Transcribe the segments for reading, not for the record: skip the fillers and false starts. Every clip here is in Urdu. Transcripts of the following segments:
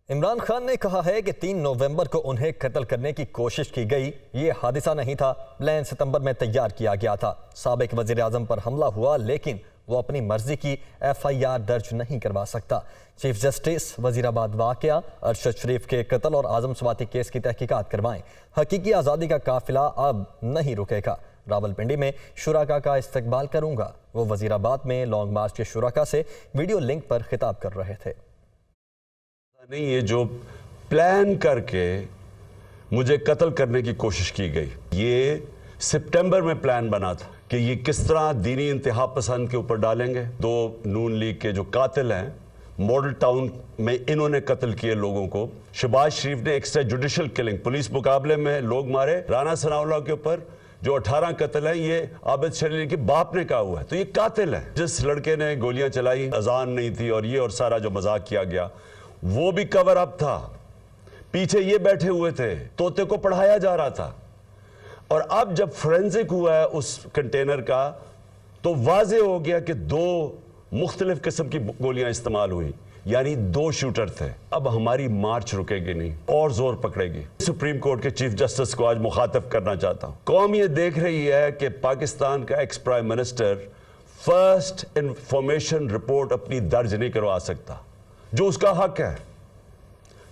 عمران خان نے کہا ہے کہ 3 نومبر کو انہیں قتل کرنے کی کوشش کی گئی۔ یہ حادثہ نہیں تھا، پلان ستمبر میں تیار کیا گیا تھا۔ سابق وزیر اعظم پر حملہ ہوا لیکن وہ اپنی مرضی کی FIR درج نہیں کروا سکتا۔ چیف جسٹس وزیر آباد واقعہ، ارشد شریف کے قتل اور اعظم سواتی کیس کی تحقیقات کروائیں۔ حقیقی آزادی کا قافلہ اب نہیں رکے گا۔ راولپنڈی میں شرکاء کا استقبال کروں گا۔ وہ وزیر آباد میں لانگ مارچ کے شرکاء سے ویڈیو لنک پر خطاب کر رہے تھے۔ نہیں، یہ جو پلان کر کے مجھے قتل کرنے کی کوشش کی گئی، یہ سپٹمبر میں پلان بنا تھا کہ یہ کس طرح دینی انتہا پسند کے اوپر ڈالیں گے۔ 2 نون لیگ کے جو قاتل ہیں، ماڈل ٹاؤن میں انہوں نے قتل کیے لوگوں کو۔ شہباز شریف نے ایکسٹرا جوڈیشل کلنگ، پولیس مقابلے میں لوگ مارے۔ رانا ثناءاللہ کے اوپر جو 18 قتل ہیں، یہ عابد شریف کے باپ نے کہا ہوا ہے، تو یہ قاتل ہے۔ جس لڑکے نے گولیاں چلائی، اذان نہیں تھی اور یہ اور سارا جو مذاق کیا گیا، وہ بھی کور اپ تھا۔ پیچھے یہ بیٹھے ہوئے تھے، طوطے کو پڑھایا جا رہا تھا۔ اور اب جب فورینزک ہوا ہے اس کنٹینر کا، تو واضح ہو گیا کہ 2 مختلف قسم کی گولیاں استعمال ہوئی، یعنی 2 شوٹر تھے۔ اب ہماری مارچ رکے گی نہیں، اور زور پکڑے گی۔ سپریم کورٹ کے چیف جسٹس کو آج مخاطب کرنا چاہتا ہوں۔ قوم یہ دیکھ رہی ہے کہ پاکستان کا ex prime minister first information report اپنی درج نہیں کروا سکتا، جو اس کا حق ہے۔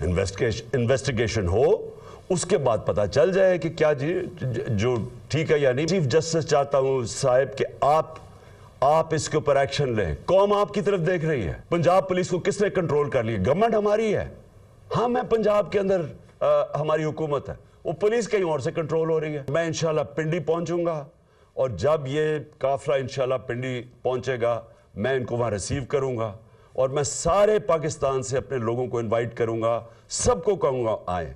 انویسٹیگیشن ہو، اس کے بعد پتہ چل جائے کہ کیا جو ٹھیک ہے یا نہیں۔ چیف جسٹس چاہتا ہوں صاحب کہ آپ اس کے اوپر ایکشن لیں۔ قوم آپ کی طرف دیکھ رہی ہے۔ پنجاب پولیس کو کس نے کنٹرول کر لیا؟ گورنمنٹ ہماری ہے، ہم ہیں پنجاب کے اندر، ہماری حکومت ہے۔ وہ پولیس کہیں اور سے کنٹرول ہو رہی ہے۔ میں انشاءاللہ پنڈی پہنچوں گا، اور جب یہ قافلہ انشاءاللہ پنڈی پہنچے گا، میں ان کو وہاں ریسیو کروں گا، اور میں سارے پاکستان سے اپنے لوگوں کو انوائٹ کروں گا، سب کو کہوں گا آئیں۔